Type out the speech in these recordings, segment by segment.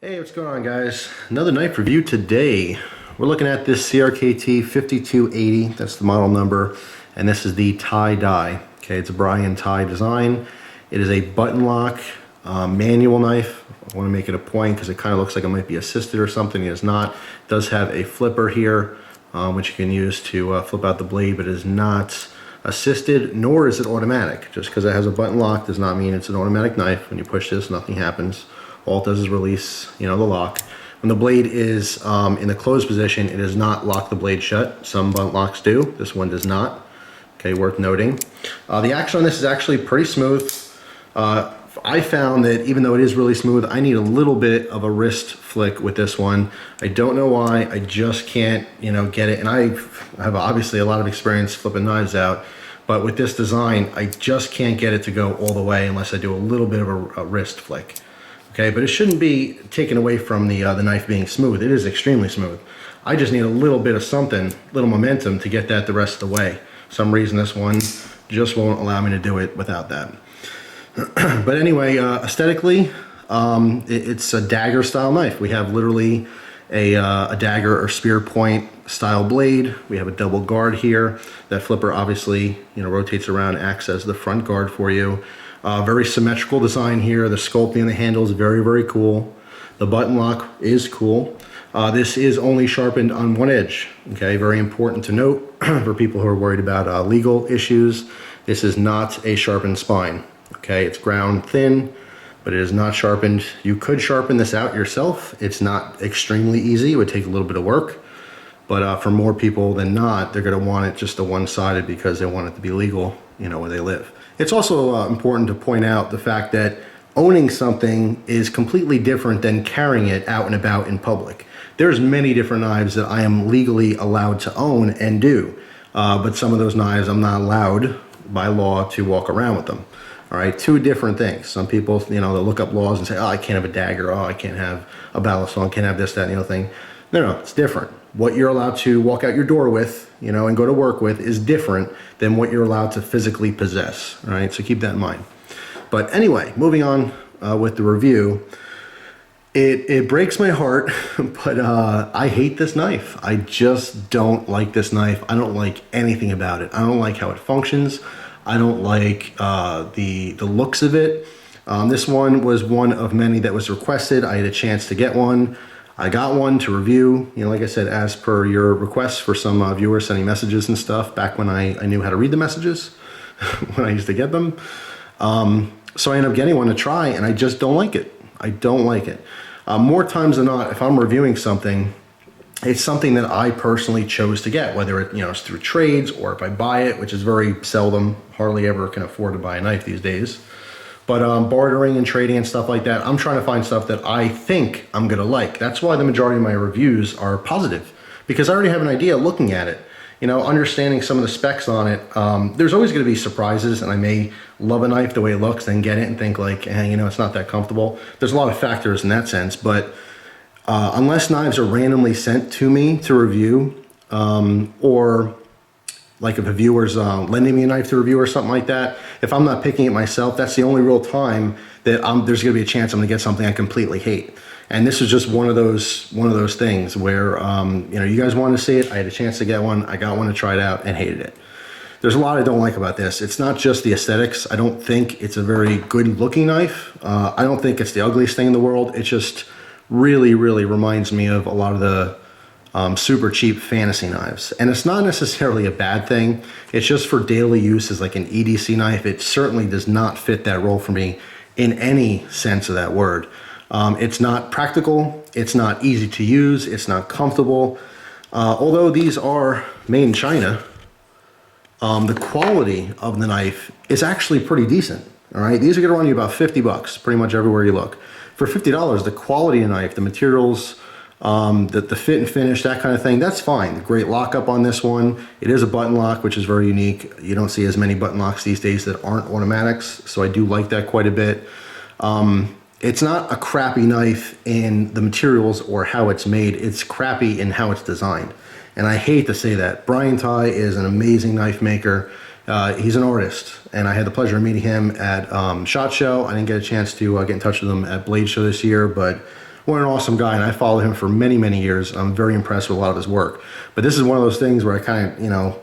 Hey, what's going on, guys? Another knife review today. We're looking at this CRKT 5280, that's the model number, and this is the tie-dye. Okay, it's a Brian tie design. It is a button lock manual knife. I want to make it a point because it kind of looks like it might be assisted or something. It is not. It does have a flipper here, which you can use to flip out the blade, but it is not assisted, nor is it automatic. Just because it has a button lock does not mean it's an automatic knife. When you push this, nothing happens. All it does is release, the lock. When the blade is in the closed position, it does not lock the blade shut. Some button locks do. This one does not. Okay, worth noting. The action on this is actually pretty smooth. I found that even though it is really smooth, I need a little bit of a wrist flick with this one. I don't know why. I just can't, get it. And I have obviously a lot of experience flipping knives out. But with this design, I just can't get it to go all the way unless I do a little bit of a wrist flick. Okay, but it shouldn't be taken away from the knife being smooth. It is extremely smooth. I just need a little bit of something, little momentum to get that the rest of the way. For some reason this one just won't allow me to do it without that. But anyway, aesthetically, it's a dagger style knife. We have literally a dagger or spear point style blade. We have a double guard here. That flipper obviously, rotates around, acts as the front guard for you. Very symmetrical design here. The sculpting of the handle is very, very cool. The button lock is cool. This is only sharpened on one edge. Okay, very important to note for people who are worried about legal issues. This is not a sharpened spine. Okay, it's ground thin, but it is not sharpened. You could sharpen this out yourself. It's not extremely easy. It would take a little bit of work. But for more people than not, they're going to want it just a one-sided because they want it to be legal, where they live. It's also important to point out the fact that owning something is completely different than carrying it out and about in public. There's many different knives that I am legally allowed to own and do, but some of those knives I'm not allowed by law to walk around with them. All right, two different things. Some people, they'll look up laws and say, oh, I can't have a dagger, oh, I can't have a battle saw, I can't have this, that, and the other thing. No, it's different. What you're allowed to walk out your door with, and go to work with is different than what you're allowed to physically possess, all right? So keep that in mind. But anyway, moving on with the review, it breaks my heart, but I hate this knife. I just don't like this knife. I don't like anything about it. I don't like how it functions. I don't like the looks of it. This one was one of many that was requested. I had a chance to get one. I got one to review, like I said, as per your requests for some viewers sending messages and stuff back when I knew how to read the messages, when I used to get them. So I ended up getting one to try, and I just don't like it. I don't like it. More times than not, if I'm reviewing something, it's something that I personally chose to get, whether it's through trades or if I buy it, which is very seldom, hardly ever can afford to buy a knife these days. But bartering and trading and stuff like that, I'm trying to find stuff that I think I'm gonna like. That's why the majority of my reviews are positive, because I already have an idea looking at it. Understanding some of the specs on it, there's always gonna be surprises, and I may love a knife the way it looks, then get it and think like, it's not that comfortable. There's a lot of factors in that sense, but unless knives are randomly sent to me to review, or like if a viewer's lending me a knife to review or something like that, if I'm not picking it myself, that's the only real time that there's gonna be a chance I'm gonna get something I completely hate. And this is just one of those things where, you guys wanted to see it, I had a chance to get one, I got one to try it out and hated it. There's a lot I don't like about this. It's not just the aesthetics. I don't think it's a very good looking knife. I don't think it's the ugliest thing in the world. It just really, really reminds me of a lot of the super cheap fantasy knives. And it's not necessarily a bad thing. It's just for daily use as like an EDC knife. It certainly does not fit that role for me in any sense of that word. It's not practical. It's not easy to use. It's not comfortable. Although these are made in China, the quality of the knife is actually pretty decent. All right, these are gonna run you about 50 bucks pretty much everywhere you look. For $50, the quality of the knife, the materials, the fit and finish, that kind of thing, that's fine. Great lockup on this one. It is a button lock, which is very unique. You don't see as many button locks these days that aren't automatics, so I do like that quite a bit. It's not a crappy knife in the materials or how it's made. It's crappy in how it's designed. And I hate to say that. Brian Tighe is an amazing knife maker. He's an artist, and I had the pleasure of meeting him at SHOT Show. I didn't get a chance to get in touch with him at Blade Show this year, but What an awesome guy, and I followed him for many, many years. I'm very impressed with a lot of his work. But this is one of those things where I kind of, you know,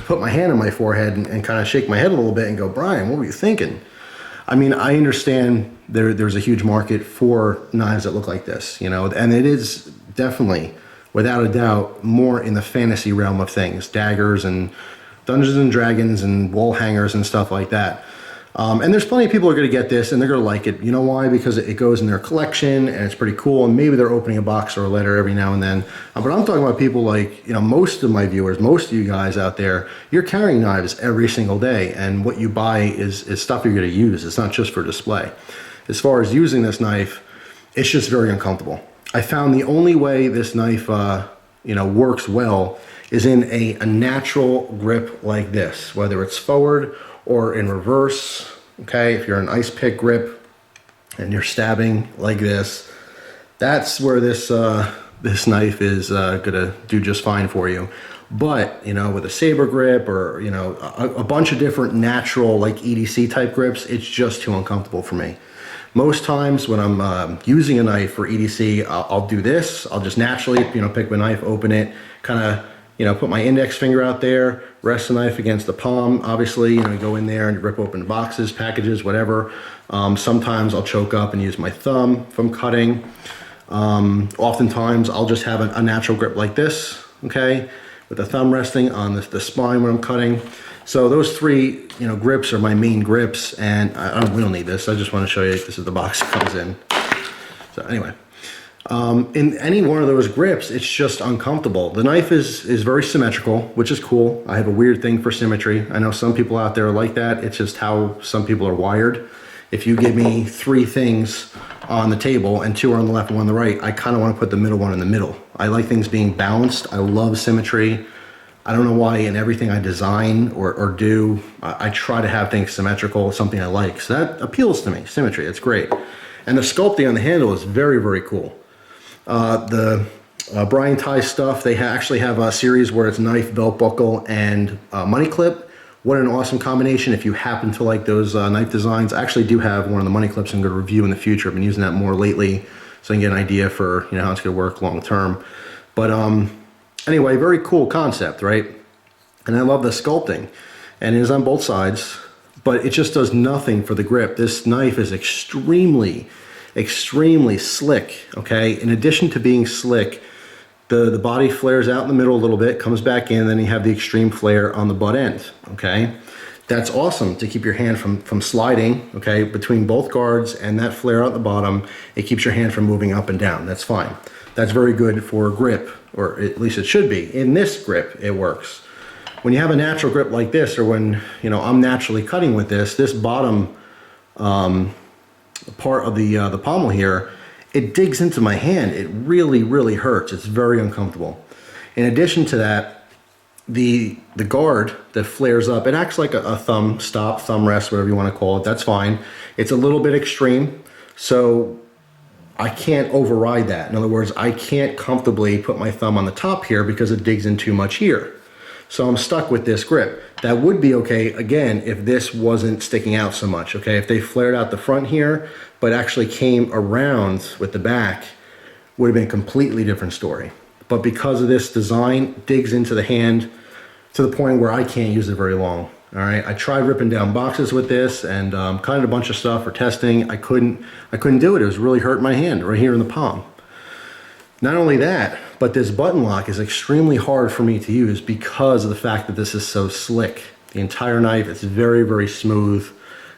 put my hand on my forehead and kind of shake my head a little bit and go, Brian, what were you thinking? I mean, I understand there's a huge market for knives that look like this, you know, and it is definitely, without a doubt, more in the fantasy realm of things, daggers and Dungeons and Dragons and wall hangers and stuff like that. And there's plenty of people who are going to get this and they're going to like it. You know why? Because it goes in their collection and it's pretty cool. And maybe they're opening a box or a letter every now and then. But I'm talking about people like, you know, most of my viewers, most of you guys out there, you're carrying knives every single day. And what you buy is stuff you're going to use. It's not just for display. As far as using this knife, it's just very uncomfortable. I found the only way this knife, you know, works well is in a natural grip like this, whether it's forward or in reverse. Okay, if you're an ice pick grip and you're stabbing like this, that's where this this knife is gonna do just fine for you. But you know, with a saber grip or you know a bunch of different natural like EDC type grips, it's just too uncomfortable for me. Most times when I'm using a knife for EDC, I'll do this. I'll just naturally, you know, pick my knife, open it, kind of, you know, put my index finger out there, rest the knife against the palm. Obviously, you know, you go in there and rip open boxes, packages, whatever. Sometimes I'll choke up and use my thumb if I'm cutting. Oftentimes I'll just have a natural grip like this, okay, with the thumb resting on the spine when I'm cutting. So those three, you know, grips are my main grips, and we don't need this. I just want to show you this is the box it comes in. So anyway. In any one of those grips, it's just uncomfortable. The knife is very symmetrical, which is cool. I have a weird thing for symmetry. I know some people out there are like that. It's just how some people are wired. If you give me 3 things on the table and 2 are on the left and 1 on the right, I kind of want to put the middle one in the middle. I like things being balanced. I love symmetry. I don't know why in everything I design or do, I try to have things symmetrical. It's something I like. So that appeals to me, symmetry. It's great. And the sculpting on the handle is very, very cool. The Brian Tighe stuff, they actually have a series where it's knife, belt buckle, and money clip. What an awesome combination if you happen to like those knife designs. I actually do have one of the money clips I'm going to review in the future. I've been using that more lately so I can get an idea for, you know, how it's going to work long term. But anyway, very cool concept, right? And I love the sculpting. And it is on both sides, but it just does nothing for the grip. This knife is extremely slick, okay? In addition to being slick, the body flares out in the middle a little bit, comes back in, then you have the extreme flare on the butt end, okay? That's awesome to keep your hand from sliding, okay, between both guards and that flare out the bottom. It keeps your hand from moving up and down. That's fine. That's very good for grip, or at least it should be. In this grip, it works. When you have a natural grip like this, or when, you know, I'm naturally cutting with this bottom part of the pommel here, it digs into my hand. It really, really hurts. It's very uncomfortable. In addition to that, the guard that flares up, it acts like a thumb stop, thumb rest, whatever you want to call it. That's fine. It's a little bit extreme, so I can't override that. In other words, I can't comfortably put my thumb on the top here because it digs in too much here. So I'm stuck with this grip. That would be okay, again, if this wasn't sticking out so much, okay? If they flared out the front here, but actually came around with the back, would have been a completely different story. But because of this design, it digs into the hand to the point where I can't use it very long, all right? I tried ripping down boxes with this and cutting a bunch of stuff for testing. I couldn't do it. It was really hurting my hand right here in the palm. Not only that, but this button lock is extremely hard for me to use because of the fact that this is so slick. The entire knife is very, very smooth,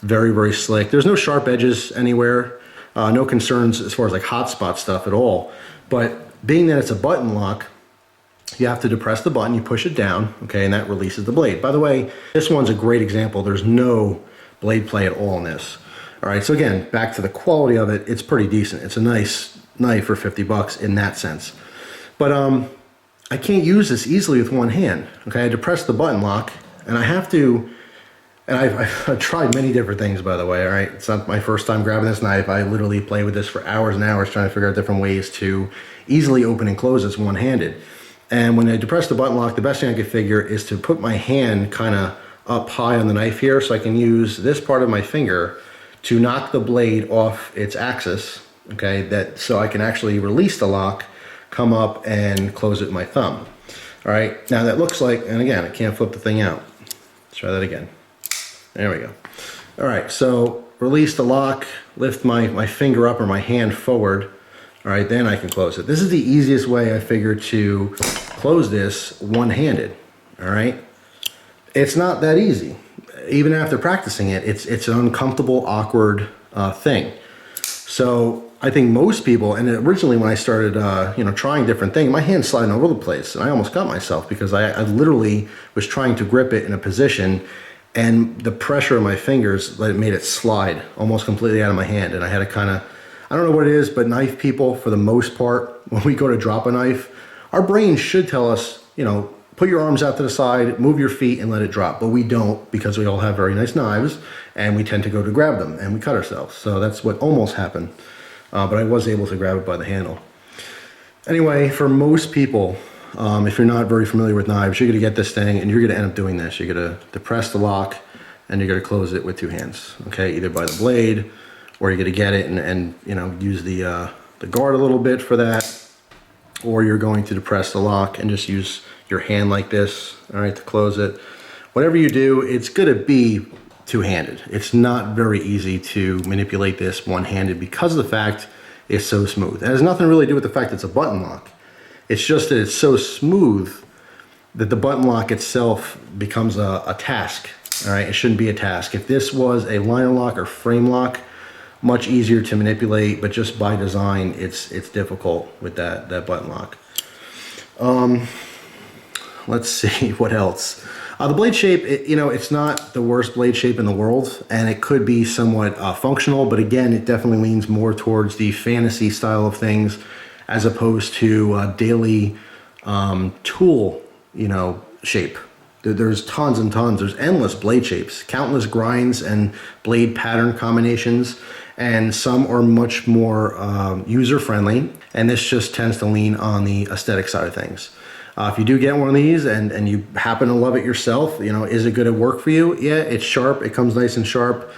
very, very slick. There's no sharp edges anywhere, no concerns as far as like hot spot stuff at all. But being that it's a button lock, you have to depress the button, you push it down, okay, and that releases the blade. By the way, this one's a great example. There's no blade play at all in this. All right, so again, back to the quality of it, it's pretty decent. It's a nice knife for 50 bucks in that sense. But I can't use this easily with one hand, okay? I depress the button lock, and I have to, and I've tried many different things, by the way, all right? It's not my first time grabbing this knife. I literally play with this for hours and hours trying to figure out different ways to easily open and close this one-handed. And when I depress the button lock, the best thing I could figure is to put my hand kind of up high on the knife here so I can use this part of my finger to knock the blade off its axis, okay, that so I can actually release the lock, come up and close it with my thumb. All right, now that looks like, and again, I can't flip the thing out. Let's try that again. There we go. All right, so release the lock, lift my finger up or my hand forward. All right, then I can close it. This is the easiest way I figured to close this one-handed. All right, it's not that easy. Even after practicing it, it's an uncomfortable, awkward thing. So I think most people, and originally when I started, trying different things, my hand's sliding all over the place, and I almost got myself because I literally was trying to grip it in a position, and the pressure of my fingers made it slide almost completely out of my hand, and I had to kind of, I don't know what it is, but knife people, for the most part, when we go to drop a knife, our brain should tell us, put your arms out to the side, move your feet, and let it drop. But we don't, because we all have very nice knives, and we tend to go to grab them, and we cut ourselves. So that's what almost happened. But I was able to grab it by the handle. Anyway, for most people, if you're not very familiar with knives, you're going to get this thing, and you're going to end up doing this. You're going to depress the lock, and you're going to close it with two hands, okay? Either by the blade, or you're going to get it and use the guard a little bit for that, or you're going to depress the lock and just use your hand like this, all right, to close it. Whatever you do, it's going to be two-handed. It's not very easy to manipulate this one-handed because of the fact it's so smooth. It has nothing really to do with the fact it's a button lock. It's just that it's so smooth that the button lock itself becomes a task, all right? It shouldn't be a task. If this was a liner lock or frame lock, much easier to manipulate, but just by design, it's difficult with that button lock. Let's see what else. The blade shape, it's not the worst blade shape in the world, and it could be somewhat functional, but again, it definitely leans more towards the fantasy style of things as opposed to daily tool, shape. There's tons and tons. There's endless blade shapes, countless grinds and blade pattern combinations, and some are much more user-friendly, and this just tends to lean on the aesthetic side of things. If you do get one of these and you happen to love it yourself, is it going to work for you? Yeah, it's sharp. It comes nice and sharp.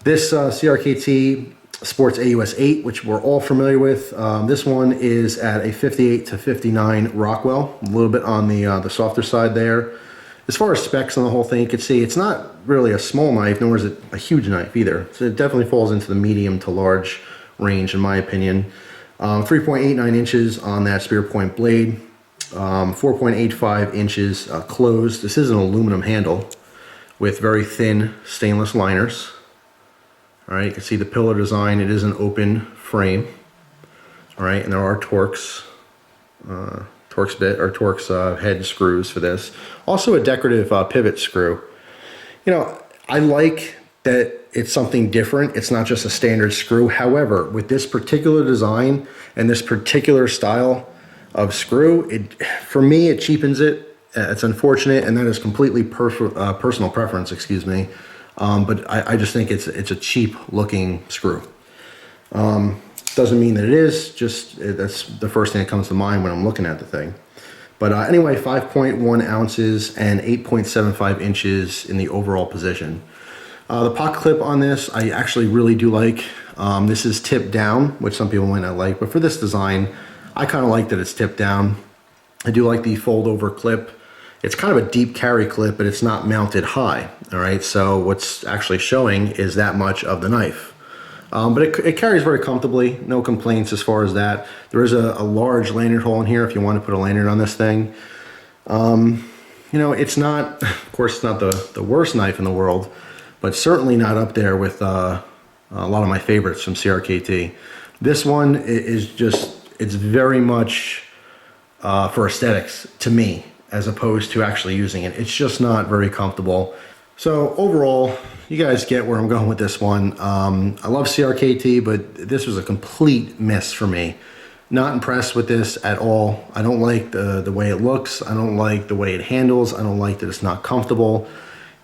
This CRKT sports AUS 8, which we're all familiar with. This one is at a 58 to 59 Rockwell, a little bit on the softer side there. As far as specs on the whole thing, you can see it's not really a small knife, nor is it a huge knife either. So it definitely falls into the medium to large range, in my opinion. 3.89 inches on that spear point blade. 4.85 inches closed. This is an aluminum handle with very thin stainless liners. All right, you can see the pillar design. It is an open frame. All right, and there are Torx head screws for this. Also a decorative pivot screw. I like that it's something different. It's not just a standard screw. However, with this particular design and this particular style of screw, for me, it cheapens it. It's unfortunate, and that is completely personal preference, excuse me. But I just think it's a cheap looking screw. Doesn't mean that it is, just that's the first thing that comes to mind when I'm looking at the thing. But anyway, 5.1 ounces and 8.75 inches in the overall position. The pocket clip on this, I actually really do like. This is tipped down, which some people might not like, but for this design, I kind of like that it's tipped down. I do like the fold over clip. It's kind of a deep carry clip, but it's not mounted high, all right? So what's actually showing is that much of the knife. But it carries very comfortably, no complaints as far as that. There is a large lanyard hole in here if you want to put a lanyard on this thing. It's not, of course, it's not the worst knife in the world, but certainly not up there with a lot of my favorites from CRKT. This one is just, it's very much for aesthetics to me, as opposed to actually using it. It's just not very comfortable. So overall, you guys get where I'm going with this one. I love CRKT, but this was a complete miss for me. Not impressed with this at all. I don't like the way it looks. I don't like the way it handles. I don't like that it's not comfortable.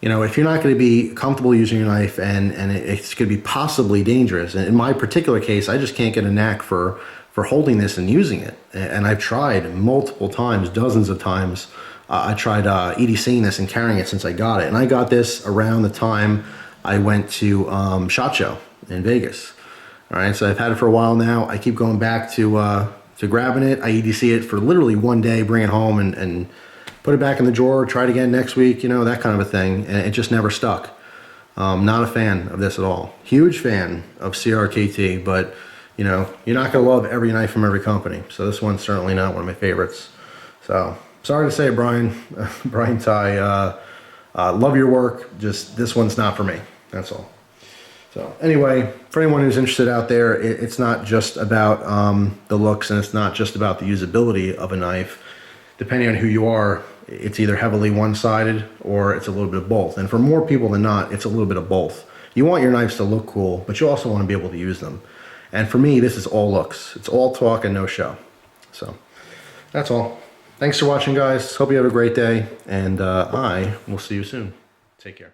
If you're not going to be comfortable using your knife and it's going to be possibly dangerous, and in my particular case, I just can't get a knack for holding this and using it. And I've tried multiple times, dozens of times. I tried EDCing this and carrying it since I got it. And I got this around the time I went to SHOT Show in Vegas. All right, so I've had it for a while now. I keep going back to grabbing it. I EDC it for literally one day, bring it home and put it back in the drawer, try it again next week, you know, that kind of a thing. And it just never stuck. Not a fan of this at all. Huge fan of CRKT, but you know, you're not gonna love every knife from every company. So this one's certainly not one of my favorites. So sorry to say, Brian, Brian Tighe, love your work. Just this one's not for me. That's all. So anyway, for anyone who's interested out there, it's not just about the looks, and it's not just about the usability of a knife. Depending on who you are, it's either heavily one-sided or it's a little bit of both. And for more people than not, it's a little bit of both. You want your knives to look cool, but you also want to be able to use them. And for me, this is all looks. It's all talk and no show. So that's all. Thanks for watching, guys. Hope you have a great day, and I will see you soon. Take care.